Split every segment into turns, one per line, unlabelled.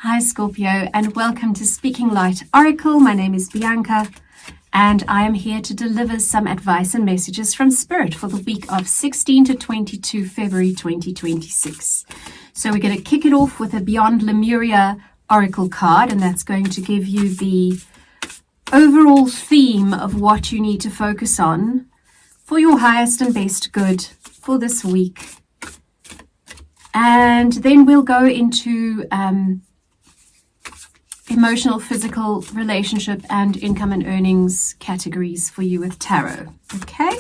Hi Scorpio, and welcome to Speaking Light Oracle. My name is Bianca, and I am here to deliver some advice and messages from Spirit for the week of 16 to 22 February 2026. So we're going to kick it off with a Beyond Lemuria Oracle card, and that's going to give you the overall theme of what you need to focus on for your highest and best good for this week. And then we'll go into emotional, physical, relationship, and income and earnings categories for you with tarot. Okay?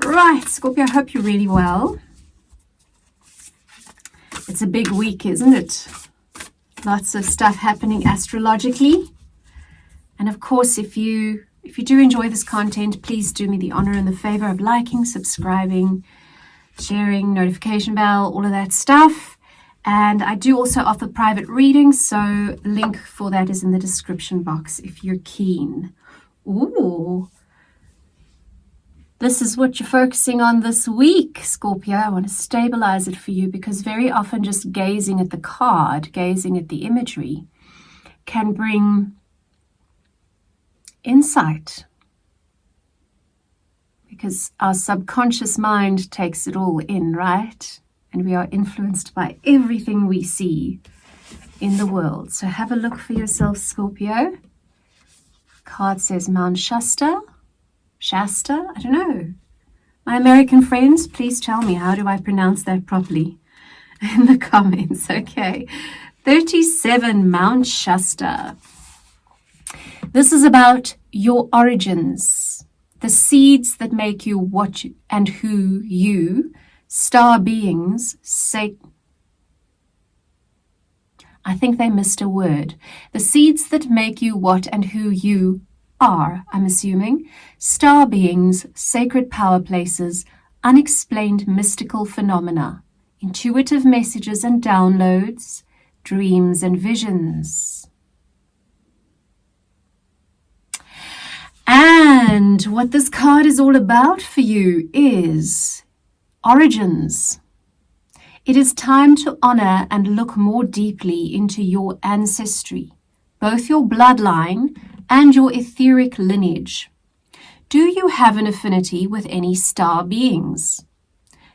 Right, Scorpio, I hope you're really well. It's a big week, isn't it? Lots of stuff happening astrologically. And of course, if you do enjoy this content, please do me the honor and the favor of liking, subscribing, sharing, notification bell, all of that stuff. And I do also offer private readings, so link for that is in the description box if you're keen. Ooh, this is what you're focusing on this week, Scorpio. I want to stabilize it for you because very often just gazing at the card, gazing at the imagery, can bring insight. Because our subconscious mind takes it all in, right? And we are influenced by everything we see in the world. So have a look for yourself, Scorpio. Card says Mount Shasta. Shasta? I don't know. My American friends, please tell me, how do I pronounce that properly in the comments? Okay. 37, Mount Shasta. This is about your origins, the seeds that make you what and who you star beings say. I think they missed a word. The seeds that make you what and who you are, I'm assuming. Star beings, sacred power places, unexplained mystical phenomena, intuitive messages and downloads, dreams and visions. And what this card is all about for you is origins. It is time to honor and look more deeply into your ancestry, both your bloodline and your etheric lineage. Do you have an affinity with any star beings?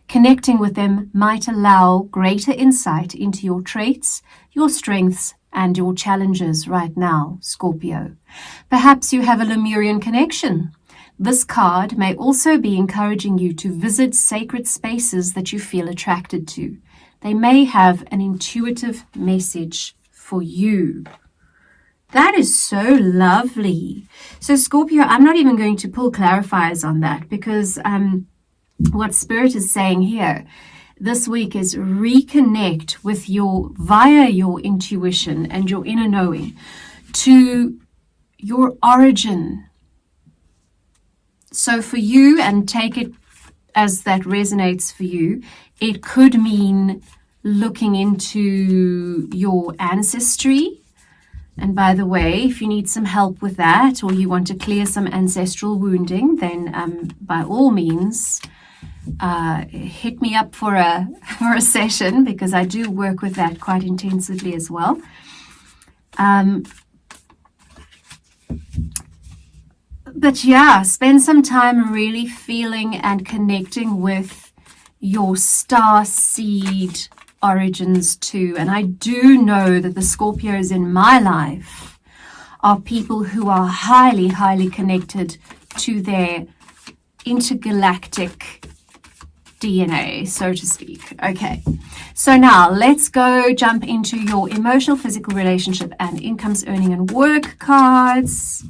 Connecting with them might allow greater insight into your traits, your strengths, and your challenges right now, Scorpio. Perhaps you have a Lemurian connection. This card may also be encouraging you to visit sacred spaces that you feel attracted to. They may have an intuitive message for you. That is so lovely. So Scorpio, I'm not even going to pull clarifiers on that because what Spirit is saying here this week is reconnect with via your intuition and your inner knowing to your origin. So for you, and take it as that resonates for you, it could mean looking into your ancestry. And by the way, if you need some help with that, or you want to clear some ancestral wounding, then by all means, hit me up for a session, because I do work with that quite intensively as well. But yeah, spend some time really feeling and connecting with your star seed origins too. And I do know that the Scorpios in my life are people who are highly, highly connected to their intergalactic DNA, so to speak. Okay, so now let's go jump into your emotional, physical, relationship, and incomes, earning, and work cards.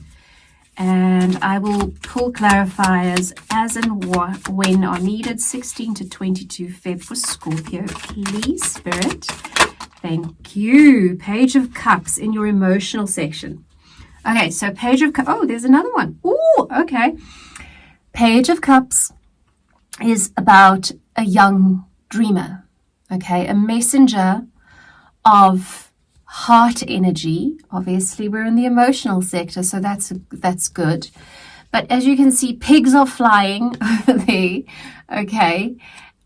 And I will pull clarifiers as and when are needed. 16 to 22 Feb for Scorpio, please, Spirit. Thank you. Page of Cups in your emotional section. Okay, so Page of Cups. Oh, there's another one. Oh, okay. Page of Cups is about a young dreamer. Okay, a messenger of heart energy. Obviously, we're in the emotional sector, so that's good. But as you can see, pigs are flying over there. Okay,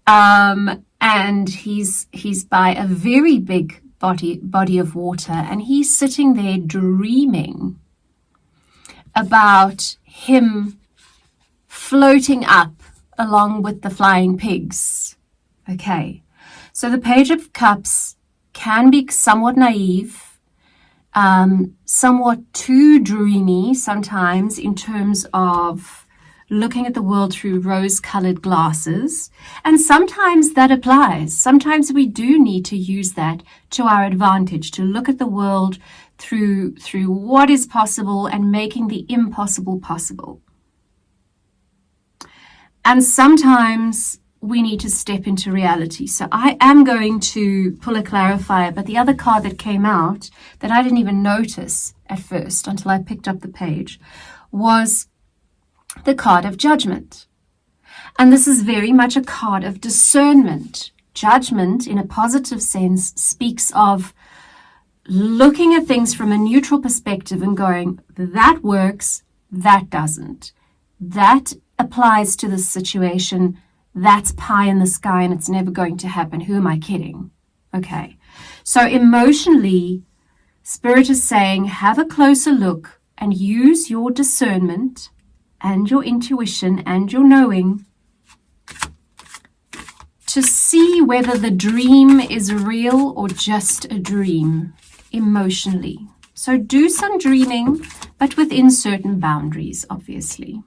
and he's by a very big body of water, and he's sitting there dreaming about him floating up along with the flying pigs. Okay, so the Page of Cups can be somewhat naive, somewhat too dreamy sometimes in terms of looking at the world through rose-colored glasses, and sometimes that applies. Sometimes we do need to use that to our advantage, to look at the world through what is possible and making the impossible possible. And sometimes we need to step into reality. So I am going to pull a clarifier, but the other card that came out that I didn't even notice at first until I picked up the page was the card of Judgment. And this is very much a card of discernment. Judgment, in a positive sense, speaks of looking at things from a neutral perspective and going, that works, that doesn't. That applies to this situation, that's pie in the sky and it's never going to happen. Who am I kidding? Okay. So emotionally, Spirit is saying, have a closer look and use your discernment and your intuition and your knowing to see whether the dream is real or just a dream emotionally. So do some dreaming, but within certain boundaries, obviously.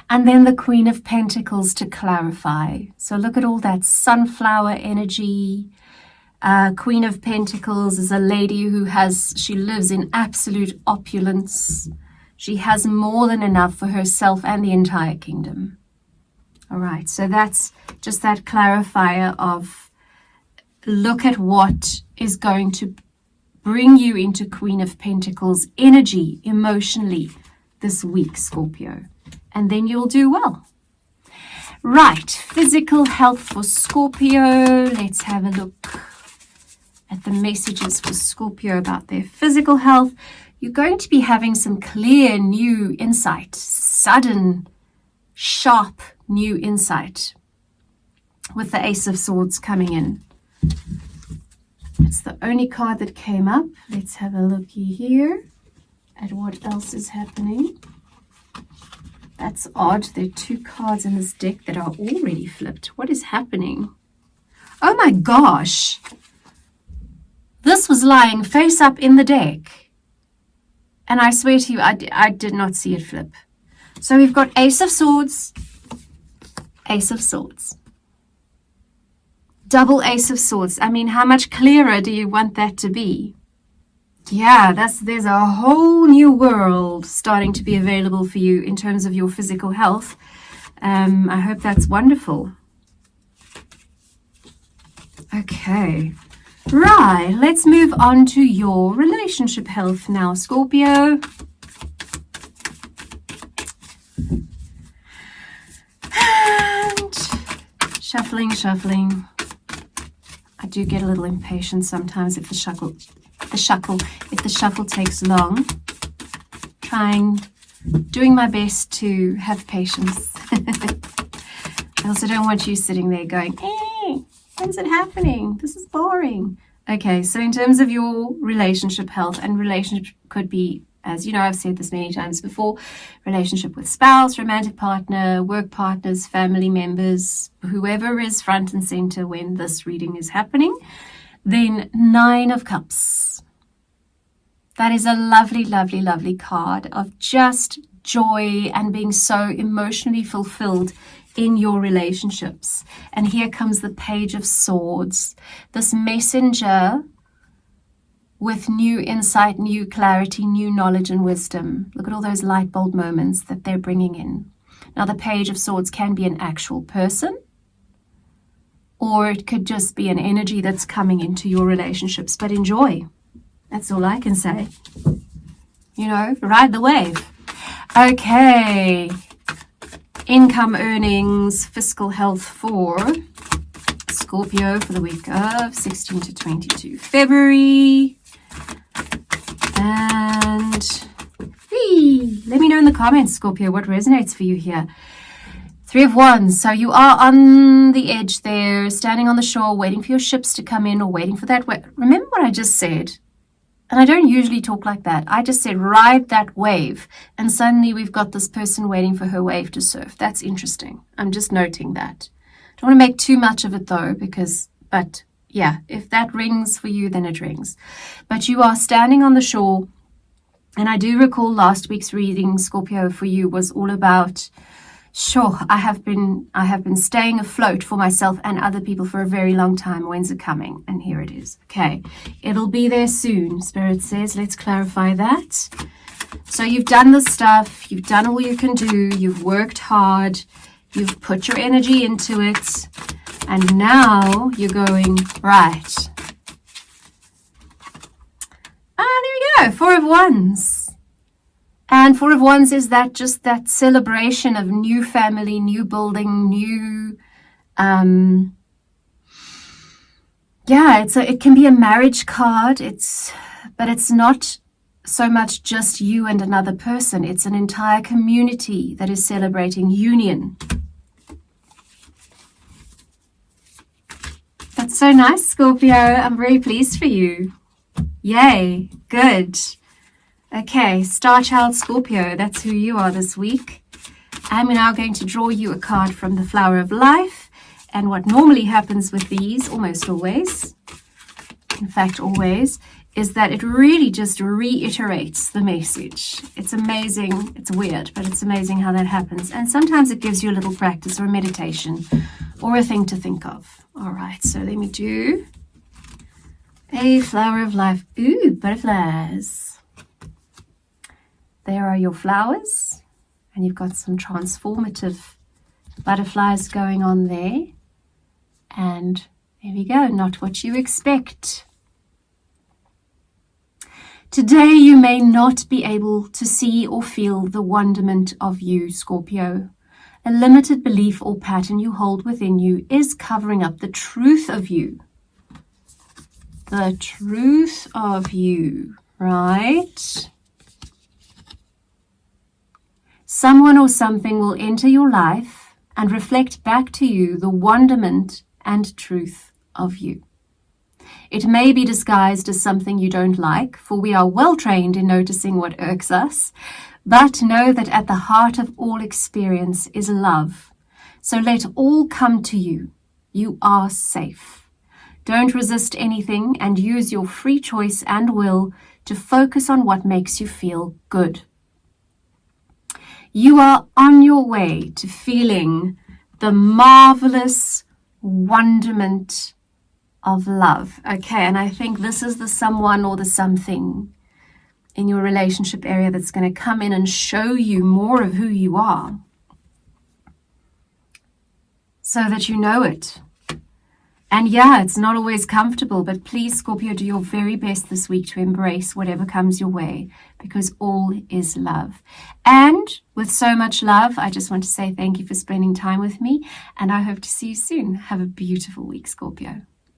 And then the Queen of Pentacles to clarify. So look at all that sunflower energy. Queen of Pentacles is a lady she lives in absolute opulence. She has more than enough for herself and the entire kingdom. All right, so that's just that clarifier of look at what is going to bring you into Queen of Pentacles energy emotionally this week, Scorpio. And then you'll do well. Right, physical health for Scorpio. Let's have a look at the messages for Scorpio about their physical health. You're going to be having some clear new insight, sudden, sharp new insight with the Ace of Swords coming in. It's the only card that came up. Let's have a looky here at what else is happening. That's odd. There are two cards in this deck that are already flipped. What is happening? Oh my gosh. This was lying face up in the deck. And I swear to you, I did not see it flip. So we've got Ace of Swords, Ace of Swords. Double Ace of Swords. I mean, how much clearer do you want that to be? Yeah, there's a whole new world starting to be available for you in terms of your physical health. I hope that's wonderful. Okay. Right, let's move on to your relationship health now, Scorpio. And shuffling. I do get a little impatient sometimes if the shuffle takes long. Doing my best to have patience. I also don't want you sitting there going, hey, when's it happening? This is boring. Okay, so in terms of your relationship health, and relationship could be, as you know, I've said this many times before, relationship with spouse, romantic partner, work partners, family members, whoever is front and center when this reading is happening. Then 9 of Cups. That is a lovely, lovely, lovely card of just joy and being so emotionally fulfilled in your relationships. And here comes the Page of Swords, this messenger with new insight, new clarity, new knowledge and wisdom. Look at all those light bulb moments that they're bringing in. Now, the Page of Swords can be an actual person, or it could just be an energy that's coming into your relationships. But enjoy. That's all I can say. You know, ride the wave. Okay. Income, earnings, fiscal health for Scorpio for the week of 16 to 22 February. And let me know in the comments, Scorpio, what resonates for you here. Three of Wands. So you are on the edge there, standing on the shore, waiting for your ships to come in or waiting for that wave. Remember what I just said? And I don't usually talk like that. I just said, ride that wave. And suddenly we've got this person waiting for her wave to surf. That's interesting. I'm just noting that. Don't want to make too much of it though, but yeah, if that rings for you, then it rings. But you are standing on the shore. And I do recall last week's reading, Scorpio, for you was all about, sure, I have been staying afloat for myself and other people for a very long time. When's it coming? And here it is. Okay, it'll be there soon, Spirit says. Let's clarify that. So you've done the stuff. You've done all you can do. You've worked hard. You've put your energy into it. And now you're going, right. Ah, there we go. Four of Wands. And Four of Wands is that just that celebration of new family, new building, new, it can be a marriage card. But it's not so much just you and another person. It's an entire community that is celebrating union. That's so nice, Scorpio. I'm very pleased for you. Yay, good. Okay, Star Child Scorpio, that's who you are this week. I'm now going to draw you a card from the Flower of Life. And what normally happens with these, almost always, in fact always, is that it really just reiterates the message. It's amazing. It's weird, but it's amazing how that happens. And sometimes it gives you a little practice or a meditation or a thing to think of. All right, so let me do a Flower of Life. Ooh, butterflies. There are your flowers, and you've got some transformative butterflies going on there. And there we go, not what you expect. Today you may not be able to see or feel the wonderment of you, Scorpio. A limited belief or pattern you hold within you is covering up the truth of you. The truth of you, right? Someone or something will enter your life and reflect back to you the wonderment and truth of you. It may be disguised as something you don't like, for we are well trained in noticing what irks us, but know that at the heart of all experience is love. So let all come to you. You are safe. Don't resist anything and use your free choice and will to focus on what makes you feel good. You are on your way to feeling the marvelous wonderment of love. Okay, and I think this is the someone or the something in your relationship area that's going to come in and show you more of who you are so that you know it. And yeah, it's not always comfortable, but please, Scorpio, do your very best this week to embrace whatever comes your way, because all is love. And with so much love, I just want to say thank you for spending time with me, and I hope to see you soon. Have a beautiful week, Scorpio.